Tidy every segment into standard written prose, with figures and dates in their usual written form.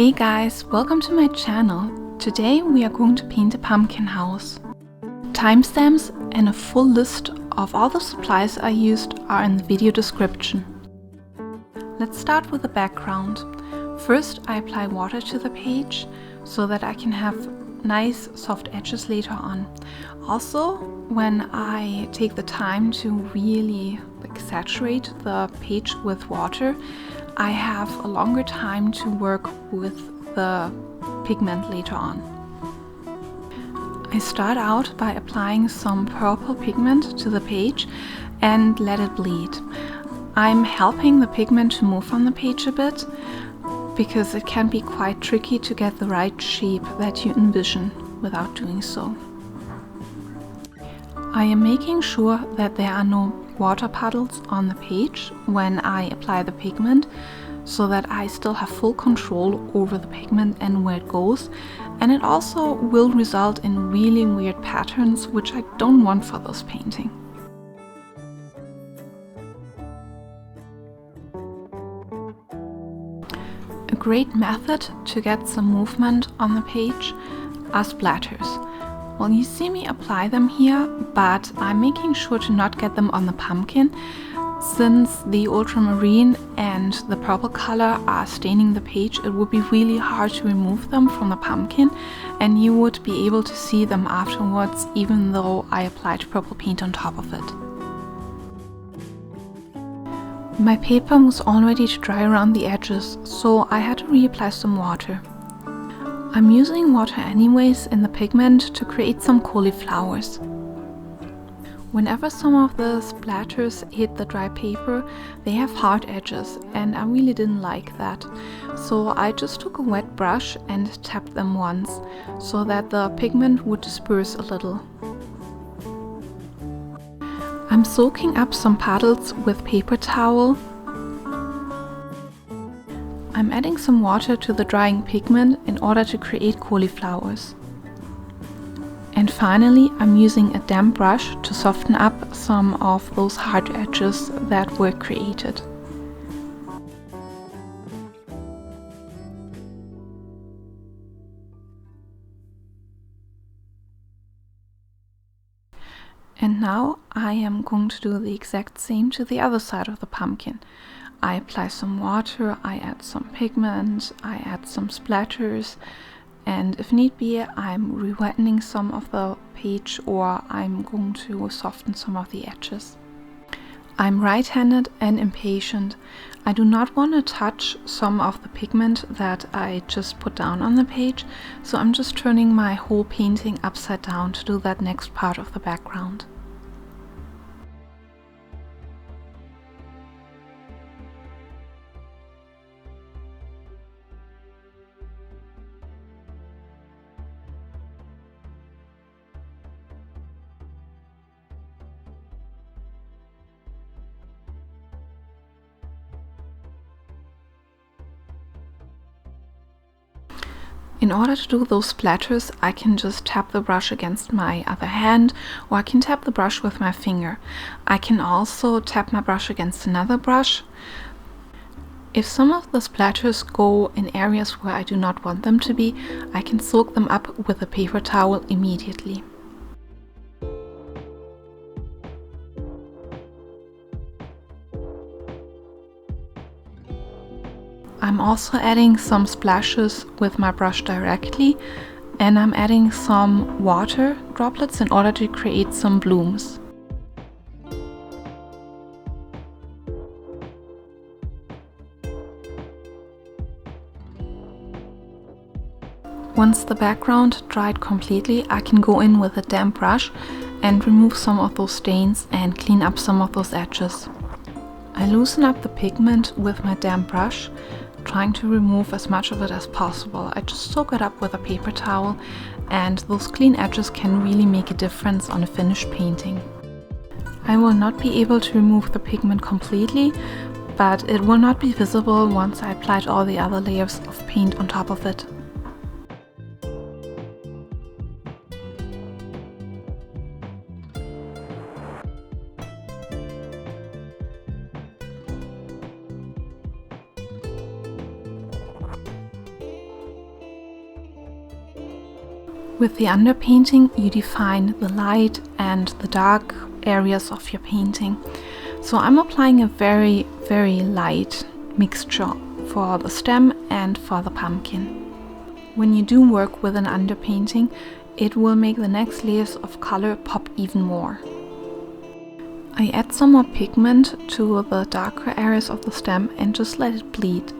Hey guys, welcome to my channel. Today we are going to paint a pumpkin house. Timestamps and a full list of all the supplies I used are in the video description. Let's start with the background. First I apply water to the page so that I can have nice soft edges later on. Also, when I take the time to really saturate the page with water, I have a longer time to work with the pigment later on. I start out by applying some purple pigment to the page and let it bleed. I'm helping the pigment to move on the page a bit because it can be quite tricky to get the right shape that you envision without doing so. I am making sure that there are no water puddles on the page when I apply the pigment, so that I still have full control over the pigment and where it goes, and it also will result in really weird patterns which I don't want for this painting. A great method to get some movement on the page are splatters. Well, you see me apply them here, but I'm making sure to not get them on the pumpkin, since the ultramarine and the purple color are staining the page. It would be really hard to remove them from the pumpkin, and you would be able to see them afterwards even though I applied purple paint on top of it. My paper was all ready to dry around the edges, so I had to reapply some water. I'm using water anyways in the pigment to create some cauliflowers. Whenever some of the splatters hit the dry paper, they have hard edges, and I really didn't like that. So I just took a wet brush and tapped them once, so that the pigment would disperse a little. I'm soaking up some puddles with paper towel. I'm adding some water to the drying pigment in order to create cauliflowers. And finally, I'm using a damp brush to soften up some of those hard edges that were created. And now I am going to do the exact same to the other side of the pumpkin. I apply some water, I add some pigment, I add some splatters, and if need be, I'm re-wetting some of the page, or I'm going to soften some of the edges. I'm right-handed and impatient. I do not want to touch some of the pigment that I just put down on the page, so I'm just turning my whole painting upside down to do that next part of the background. In order to do those splatters, I can just tap the brush against my other hand, or I can tap the brush with my finger. I can also tap my brush against another brush. If some of the splatters go in areas where I do not want them to be, I can soak them up with a paper towel immediately. I'm also adding some splashes with my brush directly, and I'm adding some water droplets in order to create some blooms. Once the background dried completely, I can go in with a damp brush and remove some of those stains and clean up some of those edges. I loosen up the pigment with my damp brush, trying to remove as much of it as possible. I just soak it up with a paper towel, and those clean edges can really make a difference on a finished painting. I will not be able to remove the pigment completely, but it will not be visible once I applied all the other layers of paint on top of it. With the underpainting, you define the light and the dark areas of your painting. So I'm applying a very, very light mixture for the stem and for the pumpkin. When you do work with an underpainting, it will make the next layers of color pop even more. I add some more pigment to the darker areas of the stem and just let it bleed.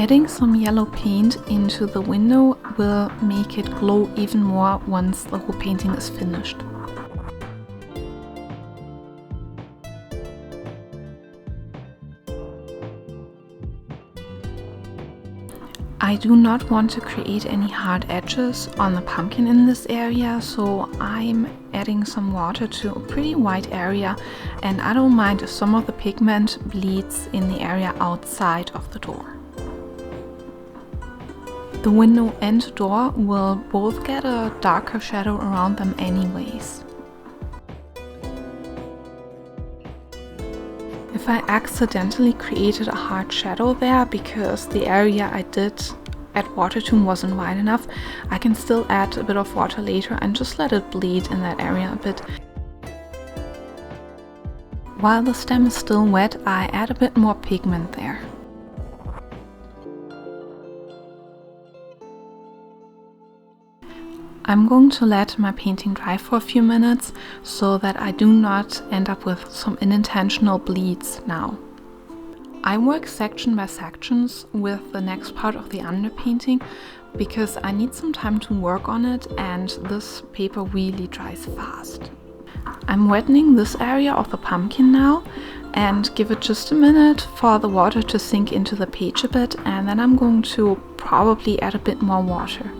Adding some yellow paint into the window will make it glow even more once the whole painting is finished. I do not want to create any hard edges on the pumpkin in this area, so I'm adding some water to a pretty wide area, and I don't mind if some of the pigment bleeds in the area outside of the door. The window and door will both get a darker shadow around them anyways. If I accidentally created a hard shadow there because the area I did at water tune wasn't wide enough, I can still add a bit of water later and just let it bleed in that area a bit. While the stem is still wet, I add a bit more pigment there. I'm going to let my painting dry for a few minutes so that I do not end up with some unintentional bleeds now. I work section by sections with the next part of the underpainting because I need some time to work on it and this paper really dries fast. I'm wettening this area of the pumpkin now and give it just a minute for the water to sink into the page a bit, and then I'm going to probably add a bit more water.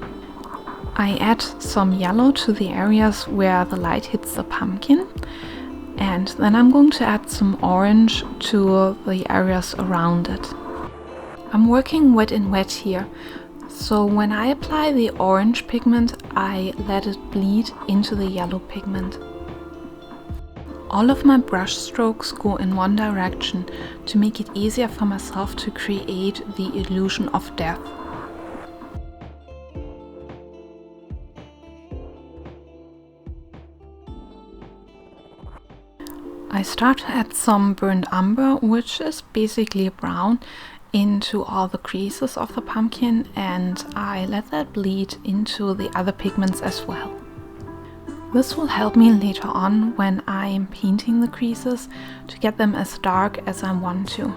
I add some yellow to the areas where the light hits the pumpkin, and then I'm going to add some orange to the areas around it. I'm working wet in wet here, so when I apply the orange pigment, I let it bleed into the yellow pigment. All of my brush strokes go in one direction to make it easier for myself to create the illusion of death. I start to add some burnt umber, which is basically brown, into all the creases of the pumpkin, and I let that bleed into the other pigments as well. This will help me later on when I am painting the creases to get them as dark as I want to.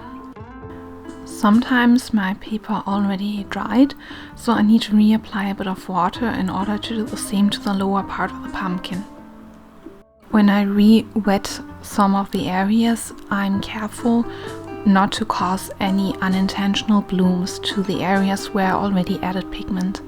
Sometimes my paper already dried, so I need to reapply a bit of water in order to do the same to the lower part of the pumpkin. When I re-wet some of the areas, I'm careful not to cause any unintentional blooms to the areas where I already added pigment.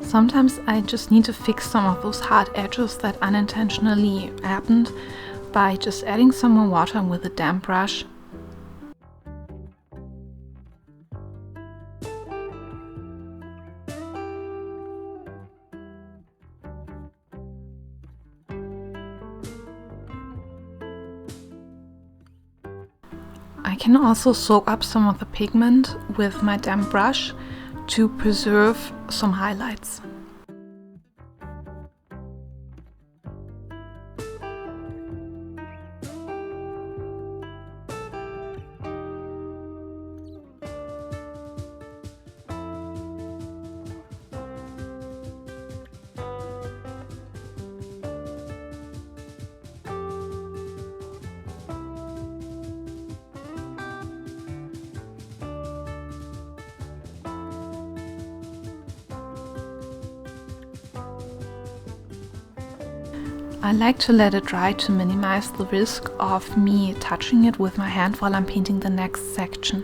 Sometimes I just need to fix some of those hard edges that unintentionally happened by just adding some more water with a damp brush. I can also soak up some of the pigment with my damp brush to preserve some highlights. I like to let it dry to minimize the risk of me touching it with my hand while I'm painting the next section.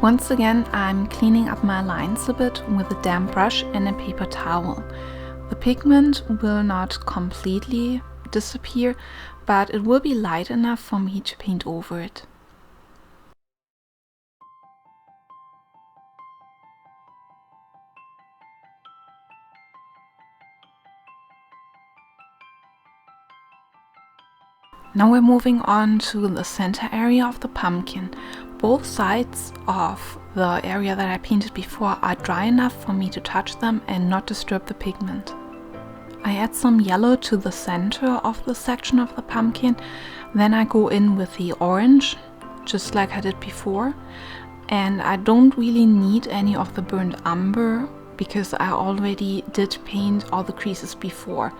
Once again, I'm cleaning up my lines a bit with a damp brush and a paper towel. The pigment will not completely disappear, but it will be light enough for me to paint over it. Now we're moving on to the center area of the pumpkin. Both sides of the area that I painted before are dry enough for me to touch them and not disturb the pigment. I add some yellow to the center of the section of the pumpkin, then I go in with the orange, just like I did before. And I don't really need any of the burnt umber because I already did paint all the creases before.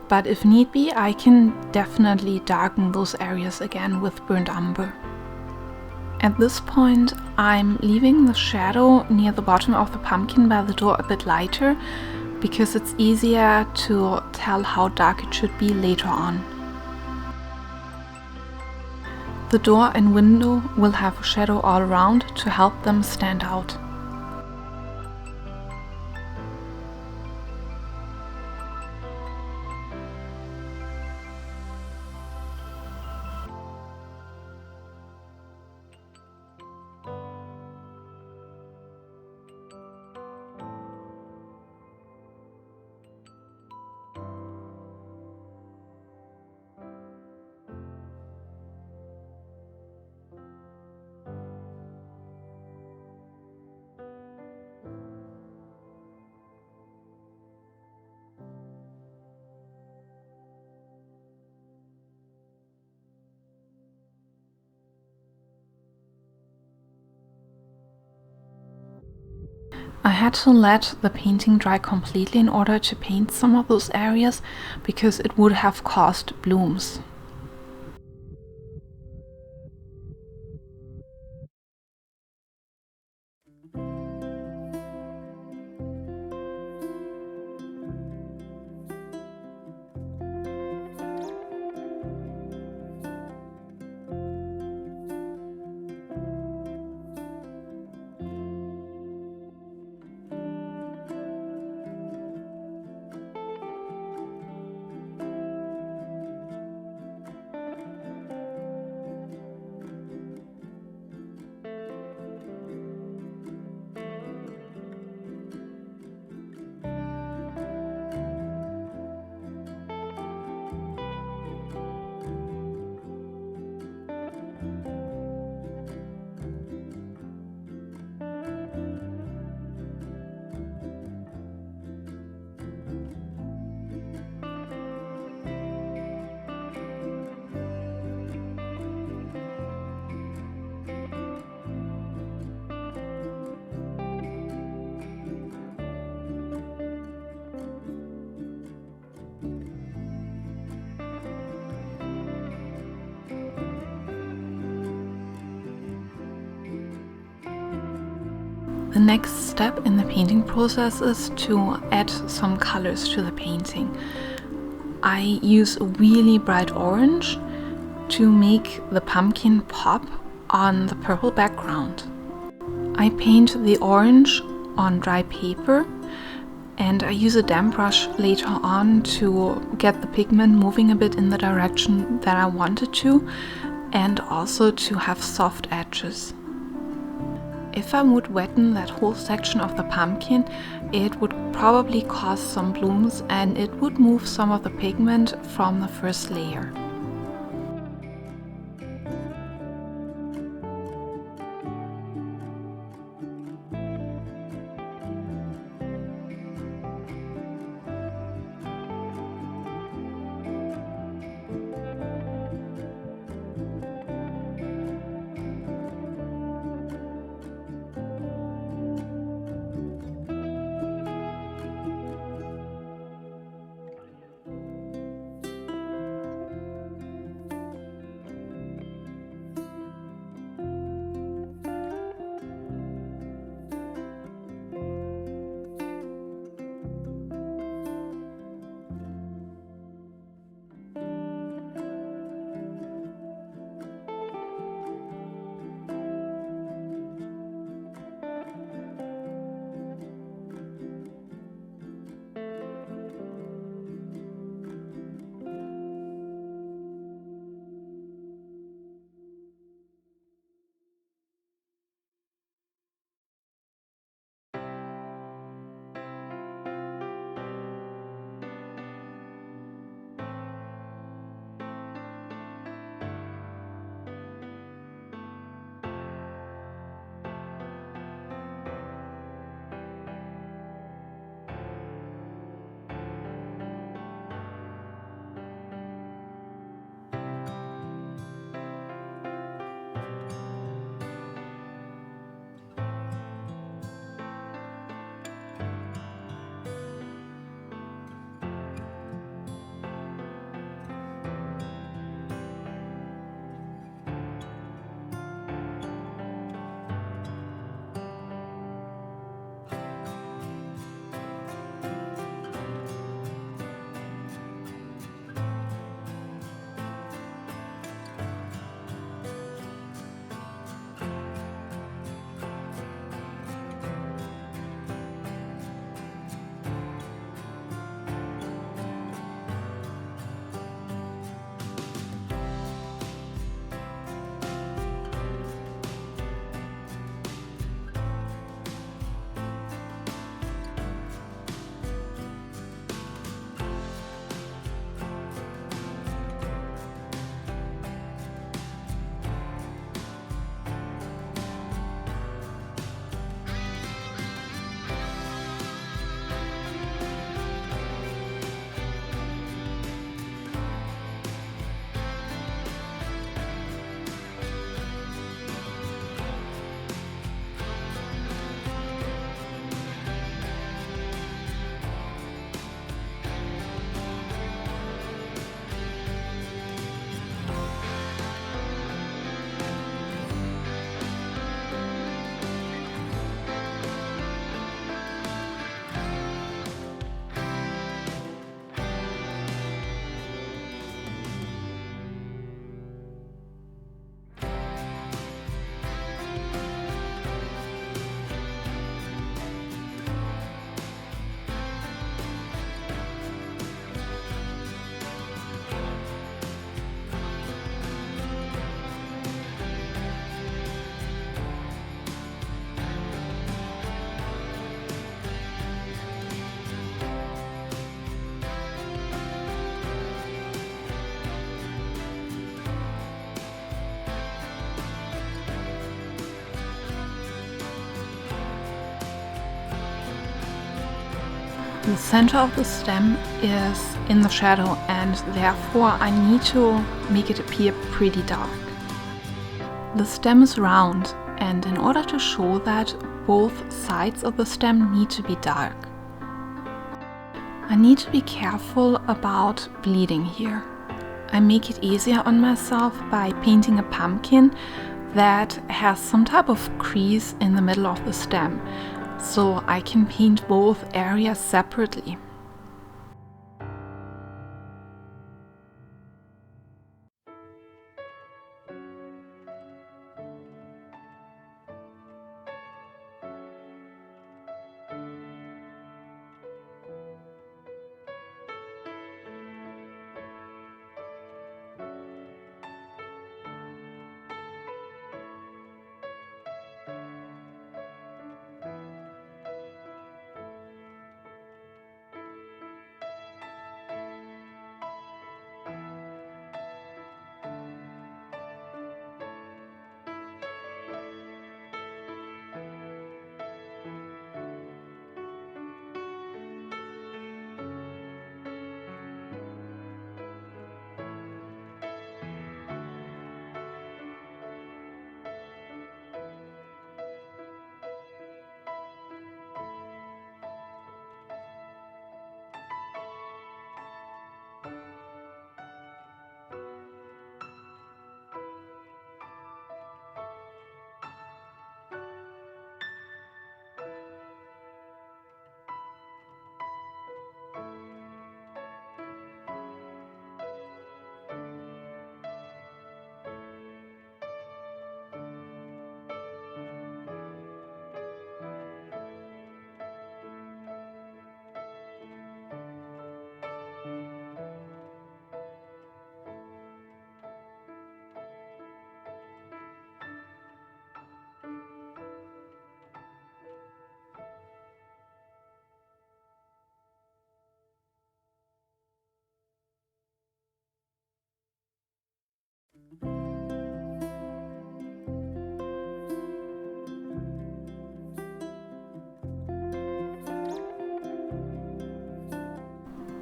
But if need be, I can definitely darken those areas again with burnt umber. At this point, I'm leaving the shadow near the bottom of the pumpkin by the door a bit lighter because it's easier to tell how dark it should be later on. The door and window will have a shadow all around to help them stand out. I had to let the painting dry completely in order to paint some of those areas, because it would have caused blooms. The next step in the painting process is to add some colors to the painting. I use a really bright orange to make the pumpkin pop on the purple background. I paint the orange on dry paper, and I use a damp brush later on to get the pigment moving a bit in the direction that I wanted to, and also to have soft edges. If I would wetten that whole section of the pumpkin, it would probably cause some blooms and it would move some of the pigment from the first layer. The center of the stem is in the shadow, and therefore I need to make it appear pretty dark. The stem is round, and in order to show that, both sides of the stem need to be dark. I need to be careful about bleeding here. I make it easier on myself by painting a pumpkin that has some type of crease in the middle of the stem, so I can paint both areas separately.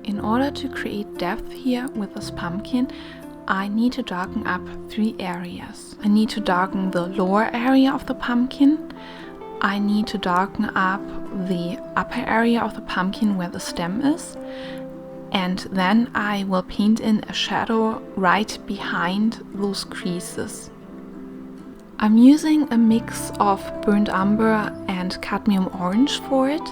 In order to create depth here with this pumpkin, I need to darken up 3 areas. I need to darken the lower area of the pumpkin. I need to darken up the upper area of the pumpkin where the stem is. And then I will paint in a shadow right behind those creases. I'm using a mix of burnt umber and cadmium orange for it.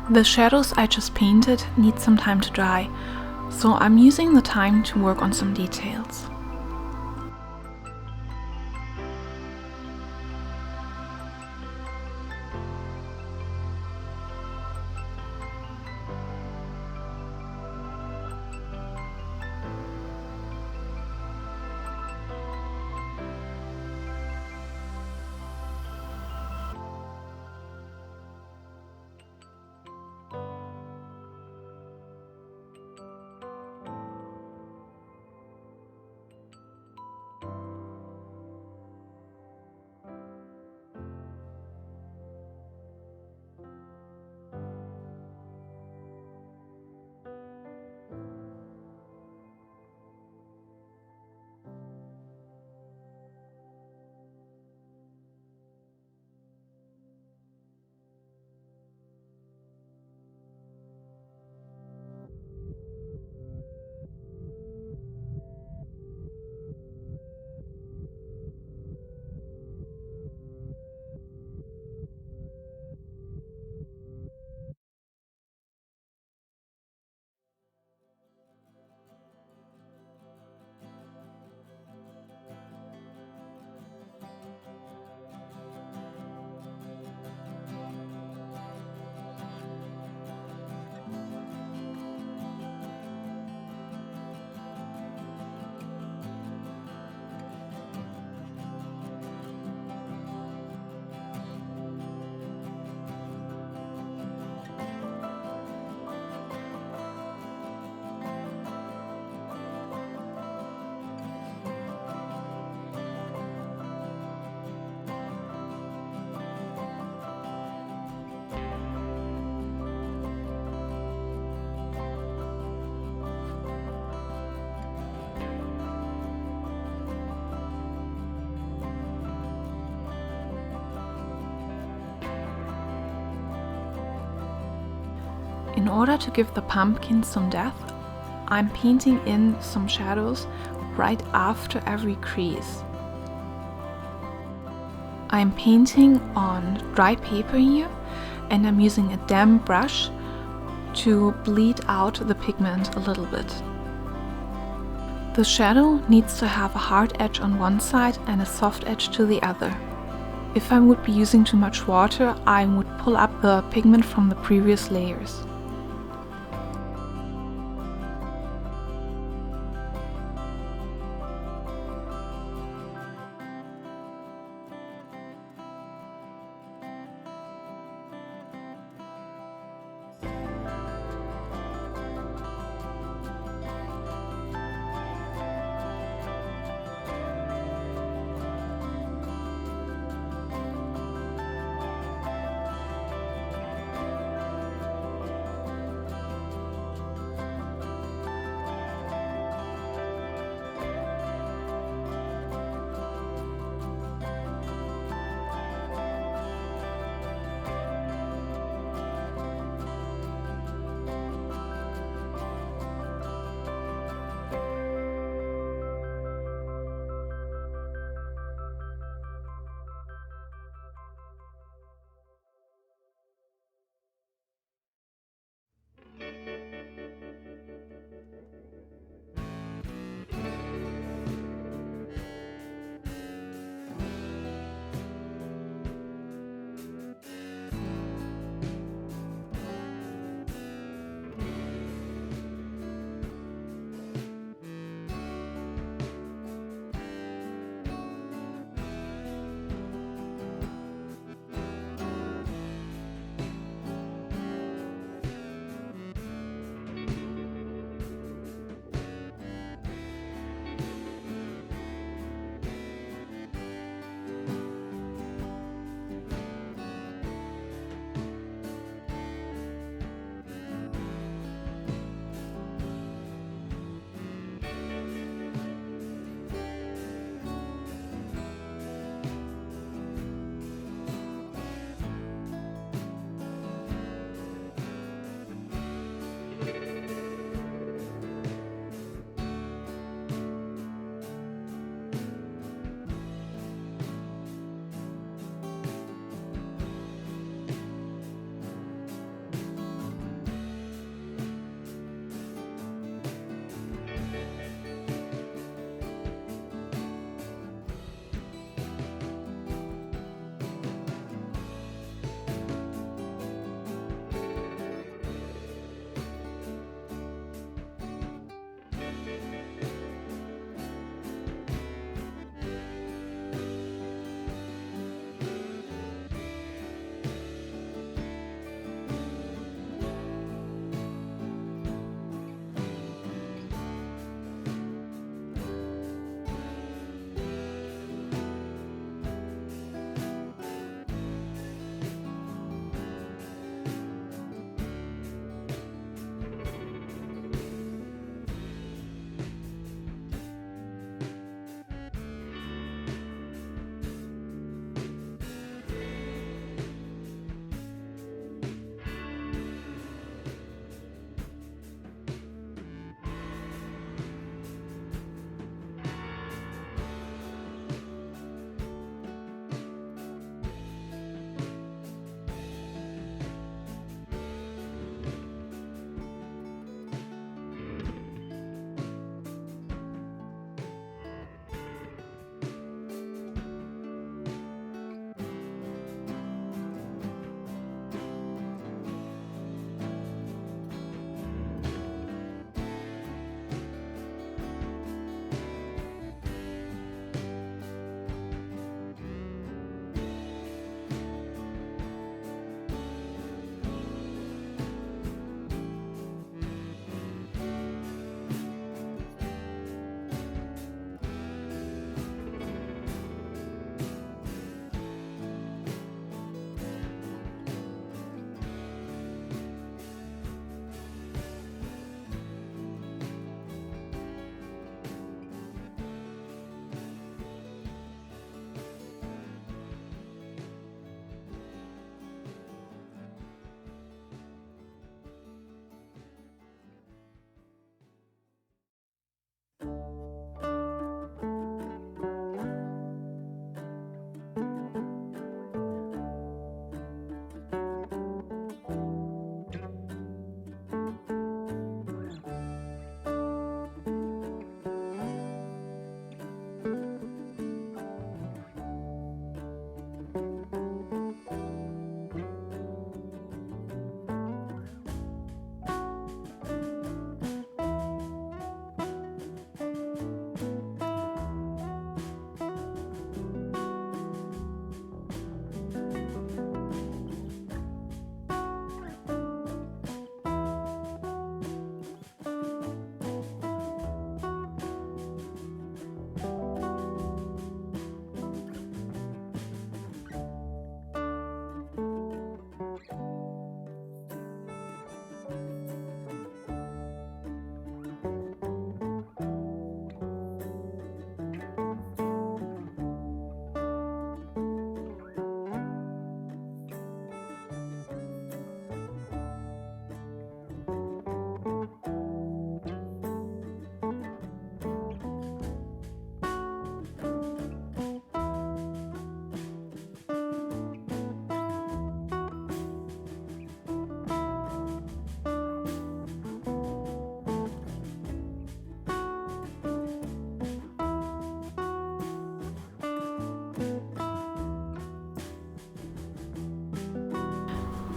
The shadows I just painted need some time to dry, so I'm using the time to work on some details. In order to give the pumpkin some depth, I'm painting in some shadows right after every crease. I'm painting on dry paper here, and I'm using a damp brush to bleed out the pigment a little bit. The shadow needs to have a hard edge on one side and a soft edge to the other. If I would be using too much water, I would pull up the pigment from the previous layers.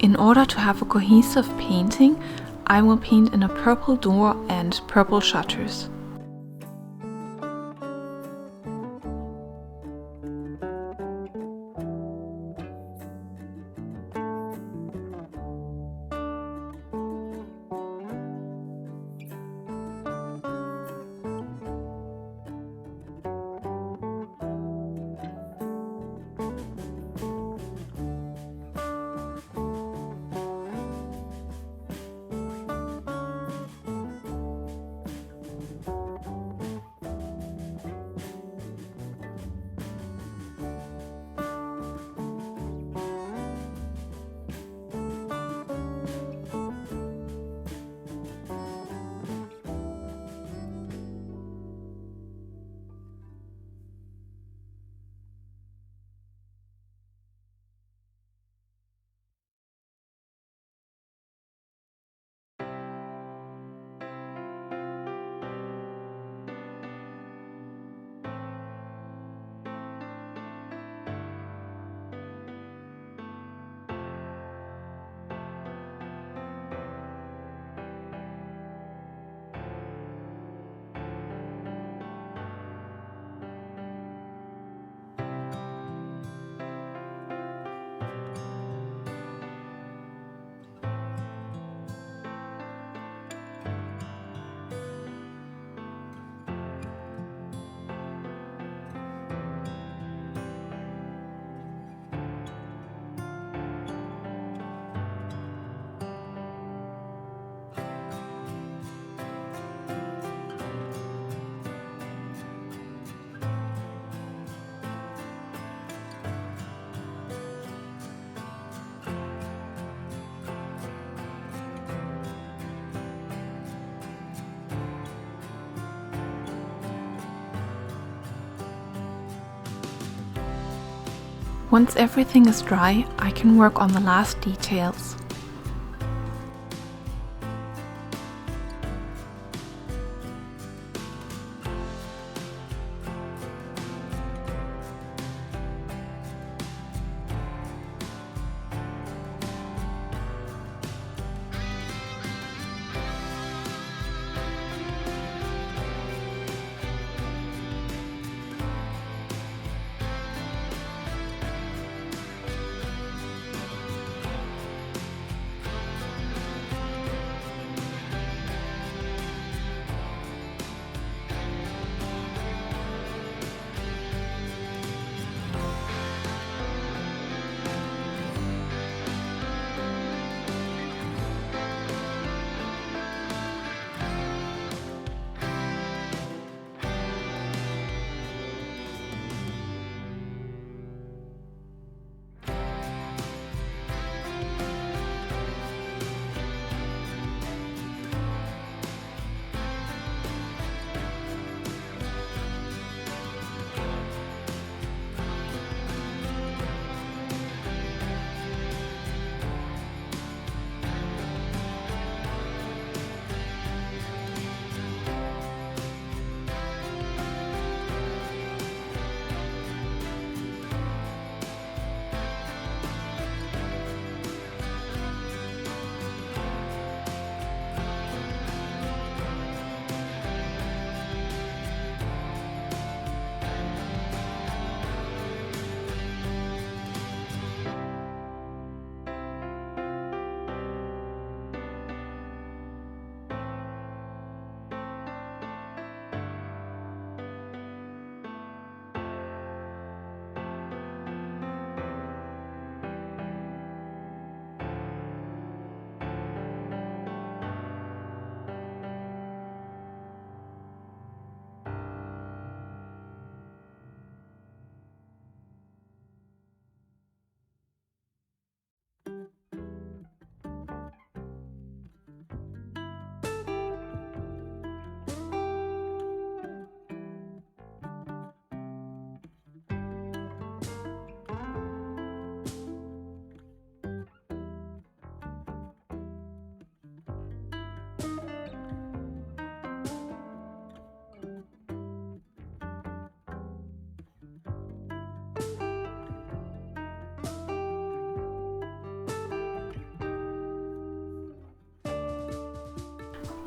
In order to have a cohesive painting, I will paint in a purple door and purple shutters. Once everything is dry, I can work on the last details.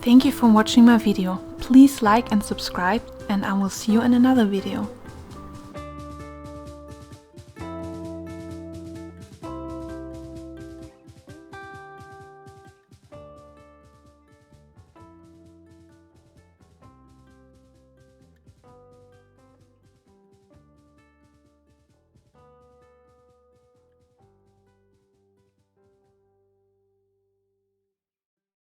Thank you for watching my video. Please like and subscribe, and I will see you in another video.